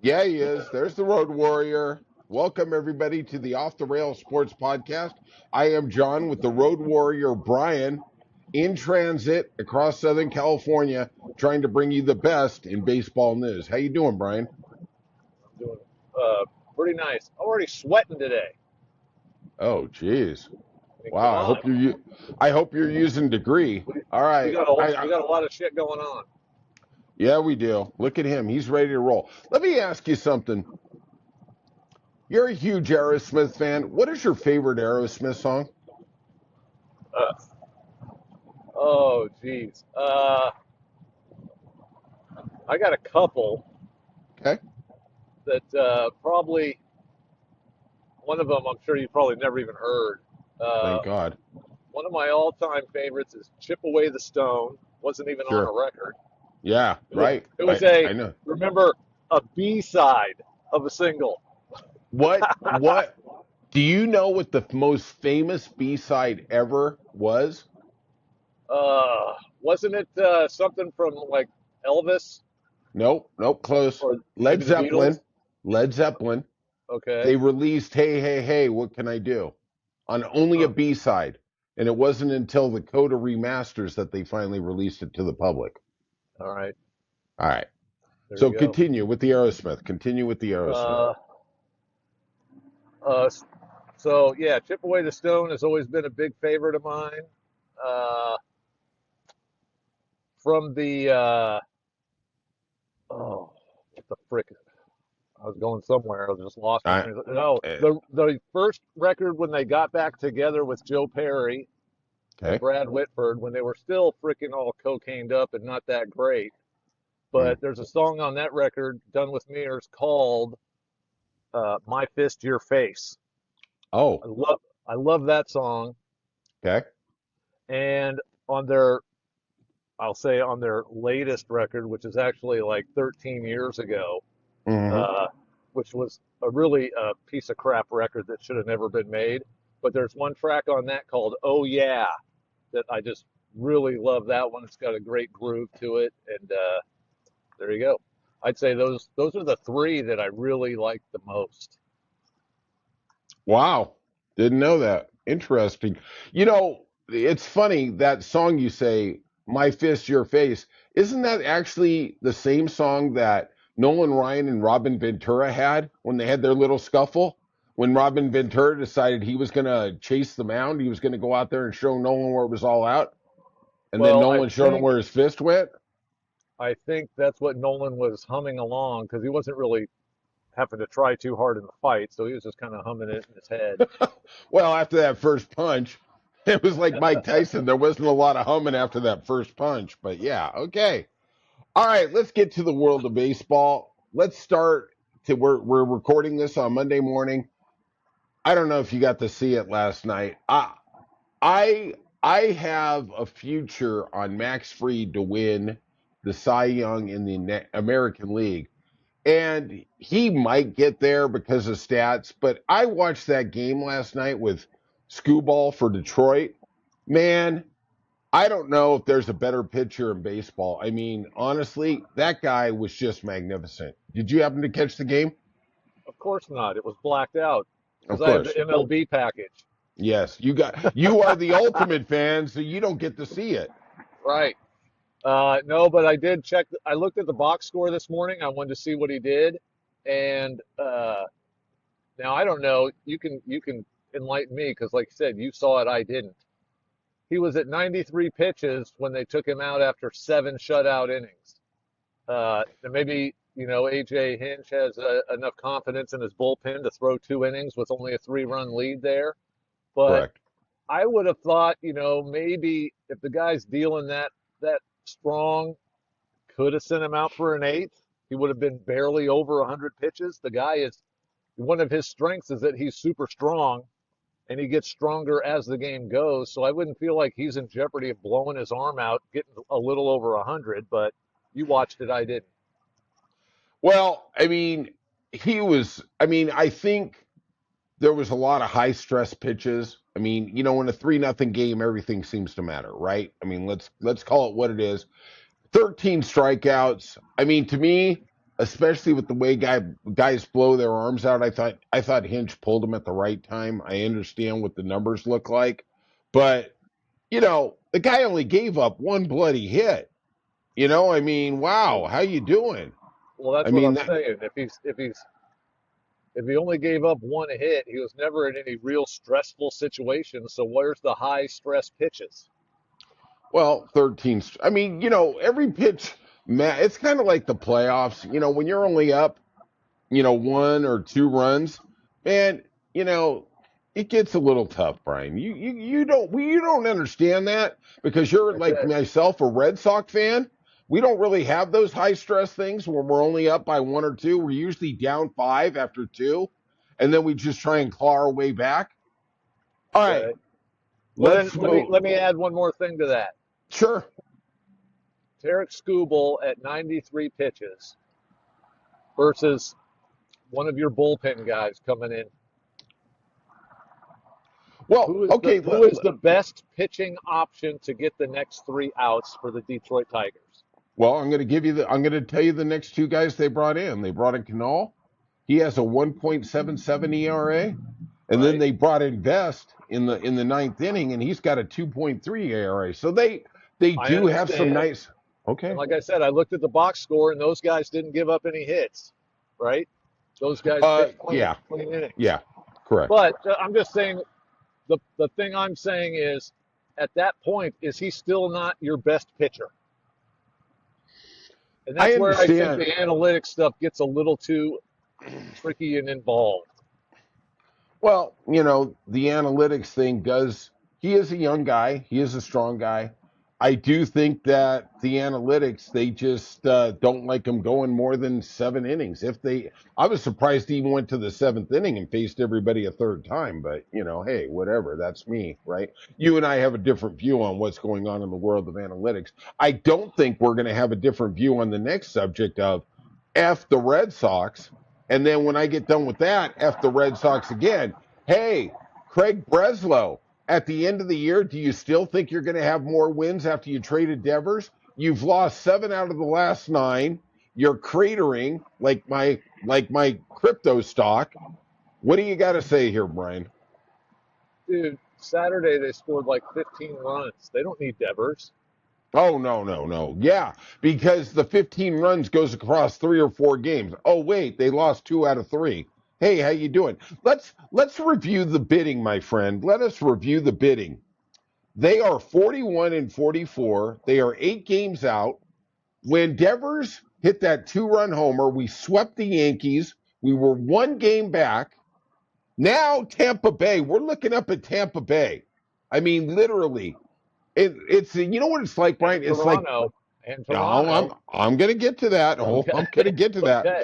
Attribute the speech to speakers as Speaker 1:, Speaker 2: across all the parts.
Speaker 1: Yeah, he is. There's the Road Warrior. Welcome, everybody, to the Off the Rail Sports Podcast. I am John with the Road Warrior, Brian, in transit across Southern California, trying to bring you the best in baseball news. How you doing, Brian?
Speaker 2: Doing uh, pretty nice. Already sweating today.
Speaker 1: Oh, geez.
Speaker 2: I mean, come
Speaker 1: Wow.
Speaker 2: on.
Speaker 1: I hope you're using degree.
Speaker 2: We,
Speaker 1: All
Speaker 2: we
Speaker 1: right.
Speaker 2: got a lot of shit going on.
Speaker 1: Yeah, we do. Look at him. He's ready to roll. Let me ask you something. You're a huge Aerosmith fan. What is your favorite Aerosmith song?
Speaker 2: Uh, oh, geez. I got a couple
Speaker 1: Okay.
Speaker 2: that probably one of them I'm sure you probably never even heard. Uh,
Speaker 1: Thank God.
Speaker 2: One of my all-time favorites is "Chip Away the Stone." Wasn't even on
Speaker 1: Sure.
Speaker 2: a record.
Speaker 1: Yeah,
Speaker 2: It was,
Speaker 1: right.
Speaker 2: it was a
Speaker 1: I know.
Speaker 2: remember a B-side of a single.
Speaker 1: What do you know what the most famous B-side ever was?
Speaker 2: Wasn't it something from like Elvis
Speaker 1: Nope, close.
Speaker 2: or
Speaker 1: Led
Speaker 2: maybe the
Speaker 1: Zeppelin.
Speaker 2: Beatles?
Speaker 1: Led Zeppelin.
Speaker 2: Okay.
Speaker 1: They released Hey Hey Hey, What Can I Do? On only a
Speaker 2: Huh.
Speaker 1: B-side. And it wasn't until the Coda remasters that they finally released it to the public.
Speaker 2: All right.
Speaker 1: All right.
Speaker 2: There
Speaker 1: So
Speaker 2: you go.
Speaker 1: continue with the Aerosmith. Continue with the Aerosmith.
Speaker 2: Uh, uh, so yeah, Chip Away the Stone has always been a big favorite of mine. Uh, from the oh, what the frick? I was going somewhere. I just lost my
Speaker 1: I,
Speaker 2: train. No,
Speaker 1: uh,
Speaker 2: the first record when they got back together with Joe Perry and
Speaker 1: okay.
Speaker 2: Brad Whitford when they were still freaking all cocained up and not that great.
Speaker 1: Mm.
Speaker 2: But there's a song on that record, Done with Mirrors, called "My Fist, Your Face."
Speaker 1: Oh,
Speaker 2: I love I love that song.
Speaker 1: okay.
Speaker 2: And on their I'll say on their latest record, which is actually like 13 years ago,
Speaker 1: Hmm.
Speaker 2: uh, which was a really piece of crap record that should have never been made. But there's one track on that called "Oh Yeah" that I just really love. That one. It's got a great groove to it, and there you go. I'd say those are the three that I really like the most.
Speaker 1: Wow. Didn't know that. Interesting. It's funny that song you say, My Fist, Your Face. Isn't that actually the same song that Nolan Ryan and Robin Ventura had when they had their little scuffle? When Robin Ventura decided he was going to chase the mound, he was going to go out there and show Nolan where it was all out. And then
Speaker 2: Well,
Speaker 1: Nolan showed him where his fist went.
Speaker 2: I think that's what Nolan was humming along because he wasn't really having to try too hard in the fight, so he was just kind of humming it in his head.
Speaker 1: Well, after that first punch, it was like Mike Tyson. There wasn't a lot of humming after that first punch. But yeah, okay. All right, let's get to the world of baseball. Let's start we're recording this on Monday morning. I don't know if you got to see it last night. I I have a future on Max Fried to win the Cy Young in the American League. And he might get there because of stats, but I watched that game last night with Skubal for Detroit. Man, I don't know if there's a better pitcher in baseball. I mean, honestly, that guy was just magnificent. Did you happen to catch the game?
Speaker 2: Of course not. It was blacked out because
Speaker 1: Of
Speaker 2: I have the
Speaker 1: course.
Speaker 2: MLB package.
Speaker 1: Yes, you are the ultimate fan, so you don't get to see it.
Speaker 2: Right. No, but I did check. I looked at the box score this morning. I wanted to see what he did, and now I don't know. You can enlighten me because, like you said, you saw it. I didn't. He was at 93 pitches when they took him out after seven shutout innings. And maybe AJ Hinch has enough confidence in his bullpen to throw two innings with only a three-run lead there. But
Speaker 1: Correct.
Speaker 2: I would have thought, maybe if the guy's dealing that strong, could have sent him out for an eighth. He would have been barely over 100 pitches. The guy is one of his strengths is that he's super strong and he gets stronger as the game goes. So I wouldn't feel like he's in jeopardy of blowing his arm out, getting a little over 100. But you watched it, I didn't.
Speaker 1: Well, I mean, I think there was a lot of high stress pitches. I mean, in a 3-0 game, everything seems to matter, right? I mean, let's call it what it is. 13 strikeouts. I mean, to me, especially with the way guys blow their arms out. I thought Hinch pulled him at the right time. I understand what the numbers look like, but the guy only gave up one bloody hit. I mean, wow, how you doing?
Speaker 2: Well,
Speaker 1: I
Speaker 2: that's what
Speaker 1: mean
Speaker 2: I'm
Speaker 1: that.
Speaker 2: saying. If he only gave up one hit, he was never in any real stressful situation. So where's the high stress pitches?
Speaker 1: Well, 13. I mean, every pitch, man, it's kind of like the playoffs. When you're only up, one or two runs, man, you know, it gets a little tough, Brian. You don't understand that because you're like
Speaker 2: Okay,
Speaker 1: myself, a Red Sox fan. We don't really have those high stress things where we're only up by one or two. We're usually down five after two, and then we just try and claw our way back. All right,
Speaker 2: okay. Well, then
Speaker 1: let's
Speaker 2: let me
Speaker 1: move.
Speaker 2: let me add one more thing to that.
Speaker 1: Sure.
Speaker 2: Tarek Skubal at 93 pitches versus one of your bullpen guys coming in.
Speaker 1: Well, okay.
Speaker 2: Who is the best pitching option to get the next three outs for the Detroit Tigers?
Speaker 1: Well, I'm going to tell you the next two guys they brought in. They brought in Canal. He has a 1.77 ERA, and then
Speaker 2: Right.
Speaker 1: they brought in Vest in the ninth inning, and he's got a 2.3 ERA. So they
Speaker 2: I
Speaker 1: do have some
Speaker 2: understand.
Speaker 1: nice.
Speaker 2: And
Speaker 1: Okay.
Speaker 2: like I said, I looked at the box score, and those guys didn't give up any hits, right? Those guys pitched
Speaker 1: Yeah,
Speaker 2: clean innings.
Speaker 1: yeah, correct.
Speaker 2: But I'm just saying the thing I'm saying is, at that point, is he still not your best pitcher? And
Speaker 1: I
Speaker 2: that's where I think
Speaker 1: understand.
Speaker 2: the analytics stuff gets a little too tricky and involved.
Speaker 1: Well, the analytics thing does. He is a young guy. He is a strong guy. I do think that the analytics they just don't like him going more than 7 innings. I was surprised he even went to the seventh inning and faced everybody a third time. But hey, whatever. That's me, right? You and I have a different view on what's going on in the world of analytics. I don't think we're going to have a different view on the next subject of f the Red Sox. And then when I get done with that, F the Red Sox again. Hey, Craig Breslow, at the end of the year, do you still think you're going to have more wins after you traded Devers? You've lost 7 out of the last 9. You're cratering like my crypto stock. What do you got to say here, Brian?
Speaker 2: Dude, Saturday they scored like 15 runs. They don't need Devers.
Speaker 1: Oh, no, no, no. Yeah, because the 15 runs goes across 3 or 4 games. Oh, wait, they lost 2 out of 3. Hey, how you doing? Let's review the bidding, my friend. Let us review the bidding. They are 41 and 44. They are 8 games out. When Devers hit that 2-run homer, we swept the Yankees. We were 1 game back. Now Tampa Bay, we're looking up at Tampa Bay. I mean, literally, it's what it's like,
Speaker 2: And
Speaker 1: Brian. It's like, no, I'm
Speaker 2: Toronto.
Speaker 1: I'm gonna get to that. Oh,
Speaker 2: Okay.
Speaker 1: I'm gonna get to that.
Speaker 2: Okay.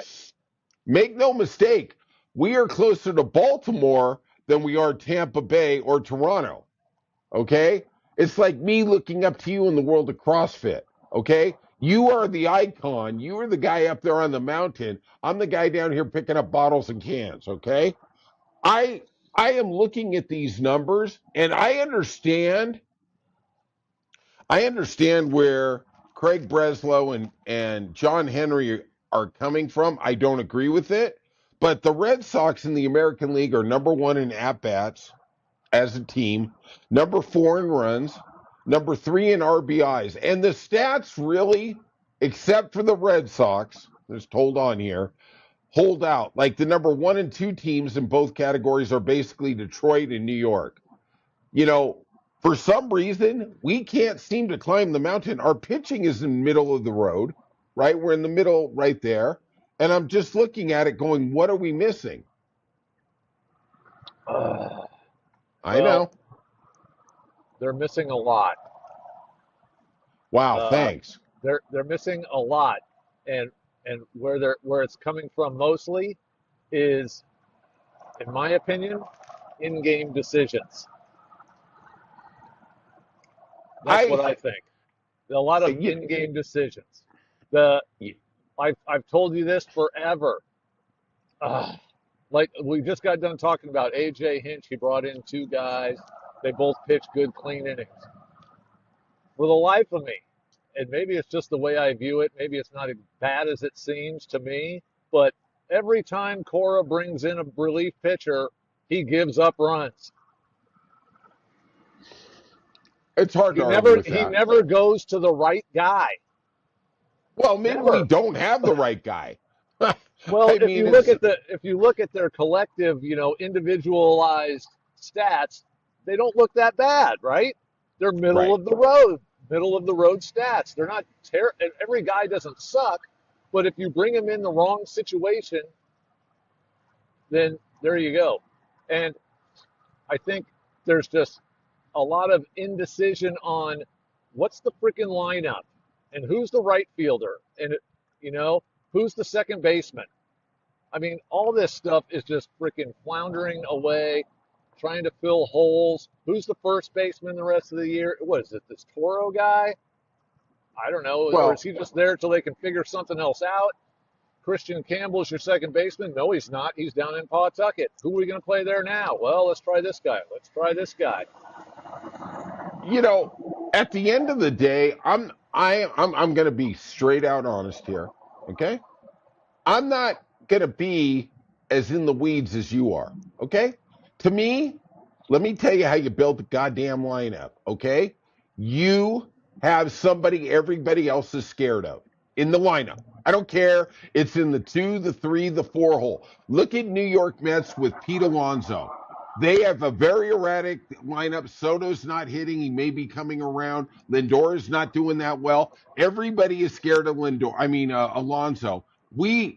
Speaker 1: Make no mistake, we are closer to Baltimore than we are Tampa Bay or Toronto. Okay? It's like me looking up to you in the world of CrossFit. Okay? You are the icon. You are the guy up there on the mountain. I'm the guy down here picking up bottles and cans. Okay? I I am looking at these numbers and I understand where Craig Breslow and John Henry are coming from. I don't agree with it. But the Red Sox in the American League are number one in at bats as a team, number four in runs, number three in RBIs. And the stats really, except for the Red Sox, just hold on here, hold out. Like the number one and two teams in both categories are basically Detroit and New York. You know, for some reason, we can't seem to climb the mountain. Our pitching is in the middle of the road, right? We're in the middle right there. And I'm just looking at it going, what are we missing? I
Speaker 2: Well,
Speaker 1: know.
Speaker 2: they're missing a lot.
Speaker 1: Wow,
Speaker 2: Uh,
Speaker 1: thanks.
Speaker 2: they're missing a lot, and where it's coming from mostly is, in my opinion, in-game decisions. That's what
Speaker 1: I
Speaker 2: I think. A lot of
Speaker 1: you,
Speaker 2: in-game decisions. The
Speaker 1: you-
Speaker 2: I've told you this forever. Like we just got done talking about AJ Hinch. He brought in two guys. They both pitched good, clean innings. For the life of me, and maybe it's just the way I view it. Maybe it's not as bad as it seems to me, but every time Cora brings in a relief pitcher, he gives up runs.
Speaker 1: It's hard
Speaker 2: He
Speaker 1: to argue
Speaker 2: never
Speaker 1: with
Speaker 2: he
Speaker 1: that.
Speaker 2: never goes to the right guy.
Speaker 1: Well, maybe we
Speaker 2: Never.
Speaker 1: don't have the right guy.
Speaker 2: Well,
Speaker 1: I mean, it's
Speaker 2: if you look at their collective, individualized stats, they don't look that bad, right? They're
Speaker 1: right.
Speaker 2: middle of the road stats. They're not every guy doesn't suck, but if you bring him in the wrong situation, then there you go. And I think there's just a lot of indecision on what's the freaking lineup and who's the right fielder and who's the second baseman. I mean, all this stuff is just freaking floundering away, trying to fill holes. Who's the first baseman the rest of the year? What is it, this Toro guy? I don't know. Or is
Speaker 1: Well,
Speaker 2: he just there till they can figure something else out? Christian Campbell's your second baseman? No, he's not. He's down in Pawtucket. Who are we going to play there now? Well, let's try this guy. Let's try this guy.
Speaker 1: at the end of the day, I'm going to be straight out honest here. Okay, I'm not going to be as in the weeds as you are. Okay, to me, let me tell you how you build the goddamn lineup. Okay, you have somebody everybody else is scared of in the lineup. I don't care. It's in the 2, the 3, the 4 hole. Look at New York Mets with Pete Alonso. They have a very erratic lineup. Soto's not hitting. He may be coming around. Lindor is not doing that well. Everybody is scared of Lindor. I mean, Alonso.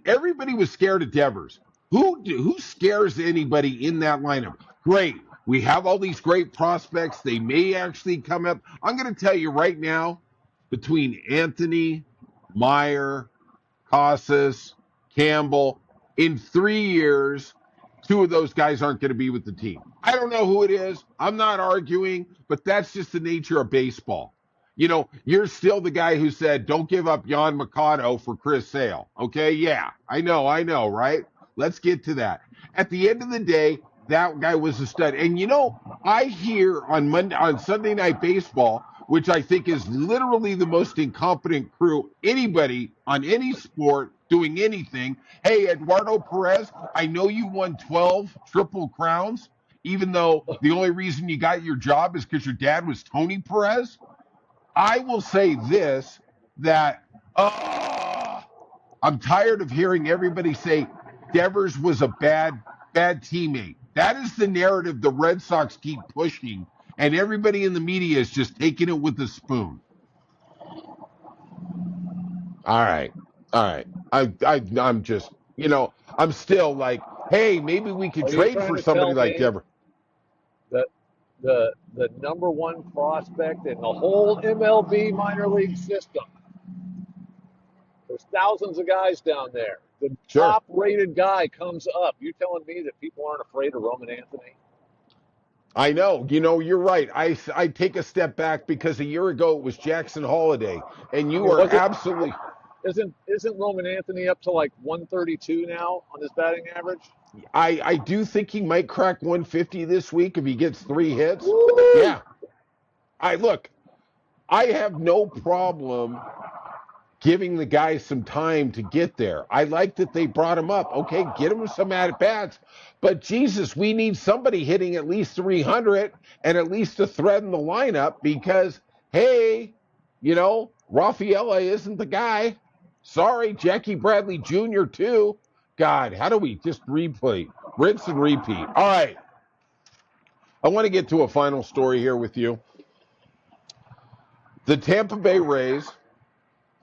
Speaker 1: Everybody was scared of Devers. Who scares anybody in that lineup? Great. We have all these great prospects. They may actually come up. I'm going to tell you right now, between Anthony, Meyer, Casas, Campbell, in 3 years, two of those guys aren't going to be with the team. I don't know who it is. I'm not arguing, but that's just the nature of baseball. You're still the guy who said, don't give up Jan Mikado for Chris Sale. Okay, yeah, I know, right? Let's get to that. At the end of the day, that guy was a stud. And I hear on Sunday Night Baseball, which I think is literally the most incompetent crew anybody on any sport doing anything. Hey, Eduardo Perez, I know you won 12 Triple Crowns, even though the only reason you got your job is because your dad was Tony Perez. I will say this, that I'm tired of hearing everybody say Devers was a bad teammate. That is the narrative the Red Sox keep pushing, and everybody in the media is just taking it with a spoon. All right. I'm just, I'm still like, hey, maybe we could
Speaker 2: Are you
Speaker 1: trade
Speaker 2: trying
Speaker 1: for
Speaker 2: to
Speaker 1: somebody
Speaker 2: tell
Speaker 1: like
Speaker 2: me
Speaker 1: Devers.
Speaker 2: that the number one prospect in the whole MLB minor league system? There's thousands of guys down there. The
Speaker 1: Sure.
Speaker 2: top rated guy comes up. You telling me that people aren't afraid of Roman Anthony?
Speaker 1: I know. You're right. I take a step back because a year ago it was Jackson Holiday, and
Speaker 2: I
Speaker 1: you
Speaker 2: mean,
Speaker 1: are
Speaker 2: was it
Speaker 1: absolutely.
Speaker 2: isn't Roman Anthony up to like 132 now on his batting average?
Speaker 1: I do think he might crack 150 this week if he gets 3 hits.
Speaker 2: Woo!
Speaker 1: Yeah. Look. I have no problem giving the guy some time to get there. I like that they brought him up. Okay, get him some at bats. But Jesus, we need somebody hitting at least 300 and at least a thread in the lineup because, hey, Rafaela isn't the guy. Sorry, Jackie Bradley Jr. too. God, how do we just rinse and repeat? All right. I want to get to a final story here with you. The Tampa Bay Rays,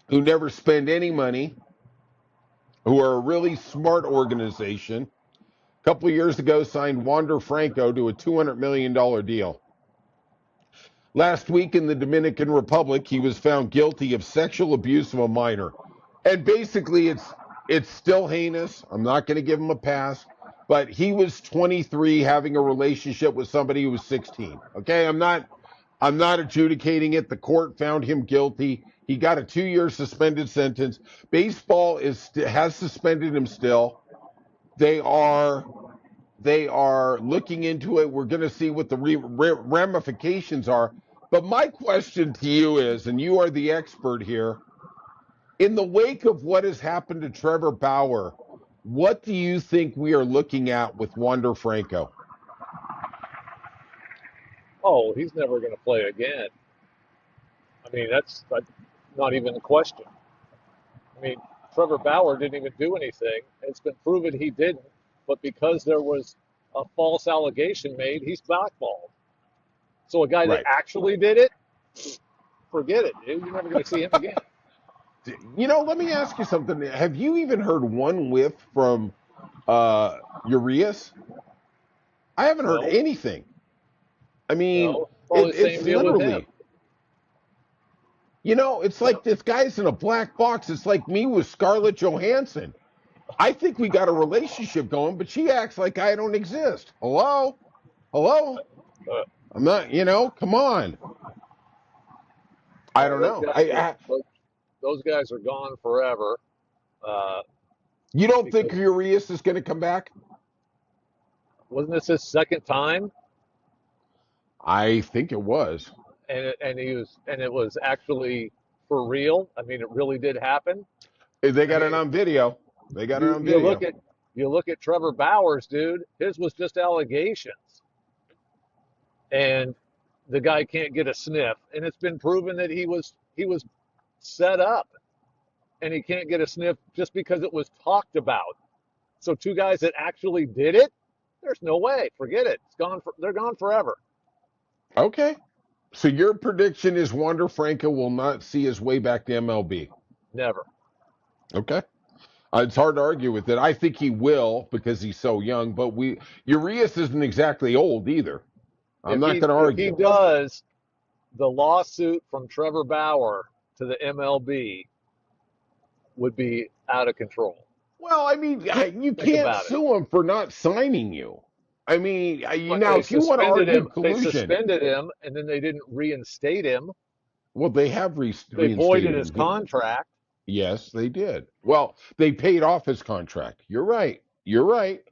Speaker 1: who never spend any money, who are a really smart organization, a couple of years ago signed Wander Franco to a $200 million deal. Last week in the Dominican Republic, he was found guilty of sexual abuse of a minor. And basically, it's still heinous. I'm not going to give him a pass. But he was 23 having a relationship with somebody who was 16. Okay, I'm not adjudicating it. The court found him guilty. He got a 2-year suspended sentence. Baseball has suspended him still. They are looking into it. We're going to see what the ramifications are. But my question to you is, and you are the expert here, in the wake of what has happened to Trevor Bauer, what do you think we are looking at with Wander Franco?
Speaker 2: Oh, he's never going to play again. I mean, that's not even a question. I mean, Trevor Bauer didn't even do anything. It's been proven he didn't, but because there was a false allegation made, he's blackballed. So a guy that
Speaker 1: Right.
Speaker 2: actually did it, forget it, dude. You're never going to see him again.
Speaker 1: Let me ask you something. Have you even heard one whiff from Urias? I haven't heard
Speaker 2: No,
Speaker 1: anything. I mean,
Speaker 2: no. Probably the
Speaker 1: it's
Speaker 2: same deal with him.
Speaker 1: literally, it's
Speaker 2: No,
Speaker 1: like this guy's in a black box. It's like me with Scarlett Johansson. I think we got a relationship going, but she acts like I don't exist. Hello? Hello?
Speaker 2: uh,
Speaker 1: I'm not, come on. I
Speaker 2: no,
Speaker 1: don't know.
Speaker 2: those guys are gone forever. Uh,
Speaker 1: You don't think
Speaker 2: because
Speaker 1: Urias is going to come back?
Speaker 2: wasn't this his second time?
Speaker 1: I think it was.
Speaker 2: And it was actually for real. I mean, it really did happen.
Speaker 1: They
Speaker 2: I
Speaker 1: got it
Speaker 2: mean,
Speaker 1: on video. They got it
Speaker 2: you
Speaker 1: on
Speaker 2: you look
Speaker 1: video.
Speaker 2: at you look at Trevor Bowers, dude. His was just allegations, and the guy can't get a sniff. And it's been proven that he was set up, and he can't get a sniff just because it was talked about. So two guys that actually did it, there's no way. Forget it. It's gone. They're gone forever.
Speaker 1: Okay. So your prediction is Wander Franco will not see his way back to MLB.
Speaker 2: Never.
Speaker 1: Okay. It's hard to argue with it. I think he will because he's so young, but Urias isn't exactly old either. I'm not going to
Speaker 2: If he
Speaker 1: argue.
Speaker 2: does, the lawsuit from Trevor Bauer to the MLB would be out of control.
Speaker 1: Well, I mean, you
Speaker 2: Think
Speaker 1: can't
Speaker 2: about it.
Speaker 1: sue him for not signing you. I mean,
Speaker 2: But
Speaker 1: now
Speaker 2: they
Speaker 1: if you want to
Speaker 2: suspended
Speaker 1: argue
Speaker 2: him. They
Speaker 1: collusion,
Speaker 2: suspended him, and then they didn't reinstate him.
Speaker 1: well, they have
Speaker 2: They
Speaker 1: reinstated
Speaker 2: voided his
Speaker 1: him.
Speaker 2: contract.
Speaker 1: Yes, they did. Well, they paid off his contract. You're right. You're right.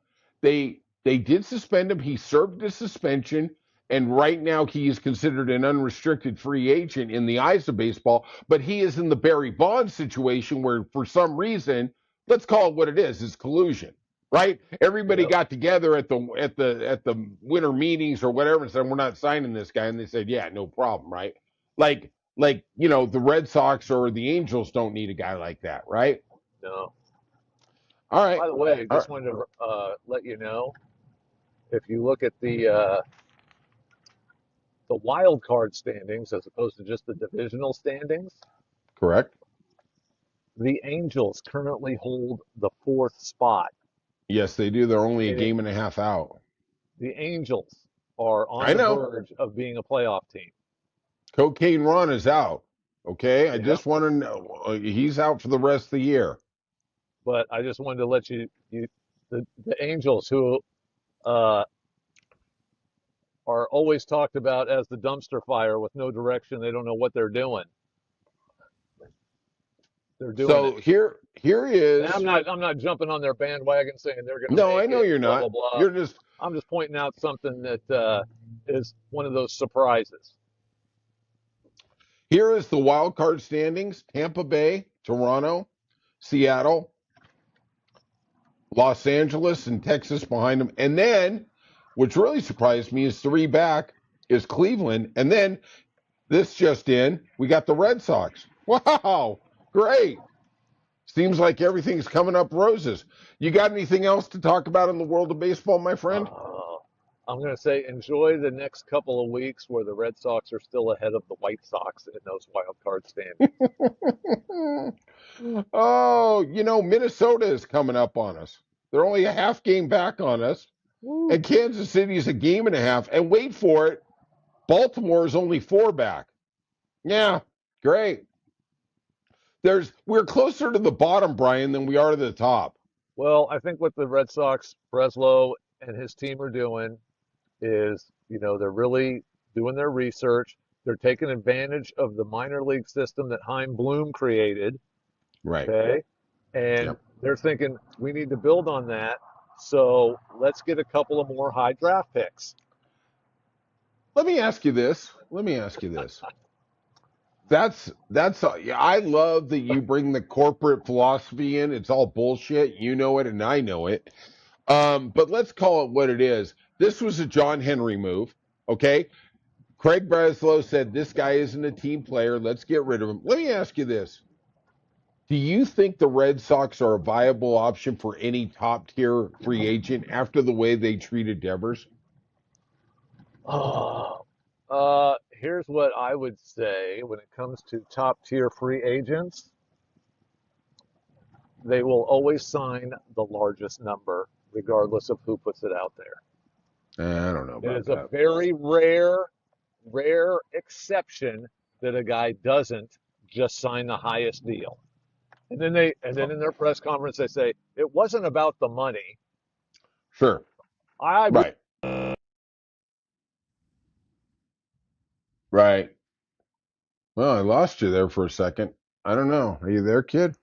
Speaker 1: They did suspend him. He served his suspension, and right now he is considered an unrestricted free agent in the eyes of baseball. But he is in the Barry Bonds situation where, for some reason, let's call it what it is: it's collusion. Right? Everybody
Speaker 2: Yep.
Speaker 1: got together at the winter meetings or whatever and said, "We're not signing this guy," and they said, "Yeah, no problem." Right? Like the Red Sox or the Angels don't need a guy like that, right?
Speaker 2: No.
Speaker 1: All right.
Speaker 2: By the way,
Speaker 1: All right.
Speaker 2: just wanted to let you know, if you look at the wild card standings as opposed to just the divisional standings,
Speaker 1: Correct.
Speaker 2: the Angels currently hold the fourth spot.
Speaker 1: Yes, they do. They're only a
Speaker 2: Meaning
Speaker 1: game and a half out.
Speaker 2: the Angels are on
Speaker 1: I
Speaker 2: the
Speaker 1: know.
Speaker 2: verge of being a playoff team.
Speaker 1: Cocaine Ron is out. Okay. I
Speaker 2: Yeah.
Speaker 1: just want to know he's out for the rest of the year.
Speaker 2: But I just wanted to let the Angels, who uh, are always talked about as the dumpster fire with no direction, they don't know what they're doing. They're doing it.
Speaker 1: So here
Speaker 2: And
Speaker 1: is
Speaker 2: I'm not jumping on their bandwagon saying they're going to
Speaker 1: no, I
Speaker 2: make
Speaker 1: know
Speaker 2: it,
Speaker 1: you're
Speaker 2: blah blah
Speaker 1: not.
Speaker 2: blah.
Speaker 1: You're just
Speaker 2: I'm just pointing out something that is one of those surprises.
Speaker 1: here is the wild card standings: Tampa Bay, Toronto, Seattle, Los Angeles, and Texas behind them. And then, which really surprised me, is three back is Cleveland. And then this just in, we got the Red Sox. Wow, great. Seems like everything's coming up roses. You got anything else to talk about in the world of baseball, my friend?
Speaker 2: Uh, I'm going to say enjoy the next couple of weeks where the Red Sox are still ahead of the White Sox in those wild card standings.
Speaker 1: Oh, Minnesota is coming up on us. They're only a half game back on us.
Speaker 2: Woo.
Speaker 1: And Kansas City is a game and a half. And wait for it, Baltimore is only four back. Yeah, great. We're closer to the bottom, Brian, than we are to the top.
Speaker 2: Well, I think what the Red Sox, Breslow and his team are doing is, they're really doing their research. They're taking advantage of the minor league system that Heim Bloom created.
Speaker 1: Right.
Speaker 2: Okay. And
Speaker 1: Yep.
Speaker 2: they're thinking we need to build on that. So let's get a couple of more high draft picks.
Speaker 1: Let me ask you this. let me ask you this. Yeah, I love that you bring the corporate philosophy in. It's all bullshit. You know it and I know it. But let's call it what it is. This was a John Henry move. Okay. Craig Breslow said this guy isn't a team player. Let's get rid of him. Let me ask you this. Do you think the Red Sox are a viable option for any top tier free agent after the way they treated Devers?
Speaker 2: Oh, here's what I would say when it comes to top tier free agents. They will always sign the largest number, regardless of who puts it out there.
Speaker 1: I don't know
Speaker 2: It
Speaker 1: about
Speaker 2: is a
Speaker 1: that.
Speaker 2: very rare exception that a guy doesn't just sign the highest deal. And then in their press conference they say it wasn't about the money.
Speaker 1: Sure.
Speaker 2: I
Speaker 1: Right. Right. Well, I lost you there for a second. I don't know. Are you there, kid?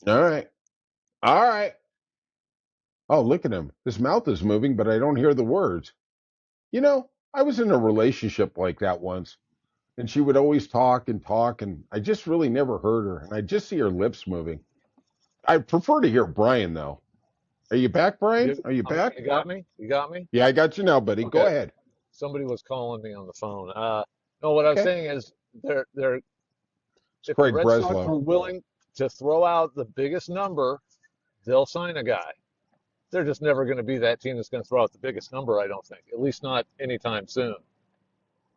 Speaker 1: All right. All right. Oh, look at him. His mouth is moving, but I don't hear the words. You know, I was in a relationship like that once, and she would always talk, and I just really never heard her, and I just see her lips moving. I prefer to hear Brian, though. Are you back, Brian?
Speaker 2: you,
Speaker 1: Are you back?
Speaker 2: you got me? You got me?
Speaker 1: Yeah, I got you now, buddy. Go
Speaker 2: Okay.
Speaker 1: ahead.
Speaker 2: Somebody was calling me on the phone. No, what I'm
Speaker 1: Okay.
Speaker 2: saying is they're
Speaker 1: It's
Speaker 2: if the
Speaker 1: Craig
Speaker 2: Red Sox
Speaker 1: Breslow.
Speaker 2: were willing to throw out the biggest number, they'll sign a guy. They're just never going to be that team that's going to throw out the biggest number, I don't think. At least not anytime soon.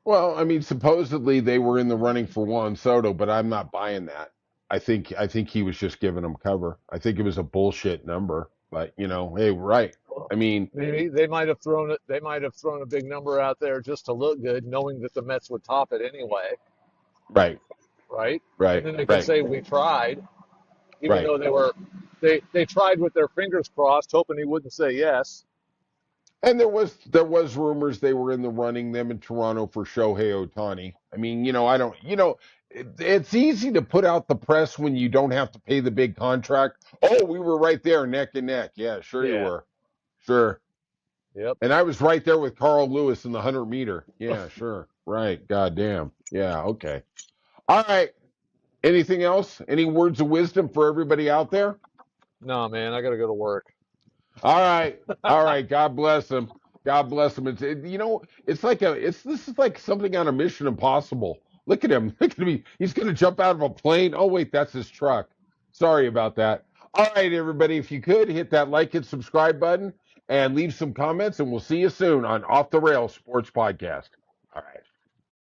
Speaker 1: Well, I mean, supposedly they were in the running for Juan Soto, but I'm not buying that. I think he was just giving them cover. I think it was a bullshit number. But hey, right.
Speaker 2: Well,
Speaker 1: I mean,
Speaker 2: maybe they might have thrown it. They might have thrown a big number out there just to look good, knowing that the Mets would top it anyway,
Speaker 1: right,
Speaker 2: right? And
Speaker 1: right,
Speaker 2: then they can
Speaker 1: right,
Speaker 2: say we tried, even
Speaker 1: right.
Speaker 2: though they tried with their fingers crossed, hoping he wouldn't say yes.
Speaker 1: And there was rumors they were in the running, them in Toronto, for Shohei Ohtani. I mean, I don't, it's easy to put out the press when you don't have to pay the big contract. Oh, we were right there, neck and neck. Yeah, sure you
Speaker 2: Yeah.
Speaker 1: were. Sure.
Speaker 2: Yep.
Speaker 1: And I was right there with Carl Lewis in the 100 meter. Yeah, sure. Right. Goddamn. Yeah. Okay. All right. Anything else? Any words of wisdom for everybody out there?
Speaker 2: No, man, I got to go to work.
Speaker 1: All right. All right. God bless him. God bless him. It's like this is like something on a Mission Impossible. Look at him. Look at me. He's going to jump out of a plane. Oh, wait, that's his truck. Sorry about that. All right, everybody. If you could hit that like and subscribe button and leave some comments, and we'll see you soon on Off the Rails Sports Podcast. All right.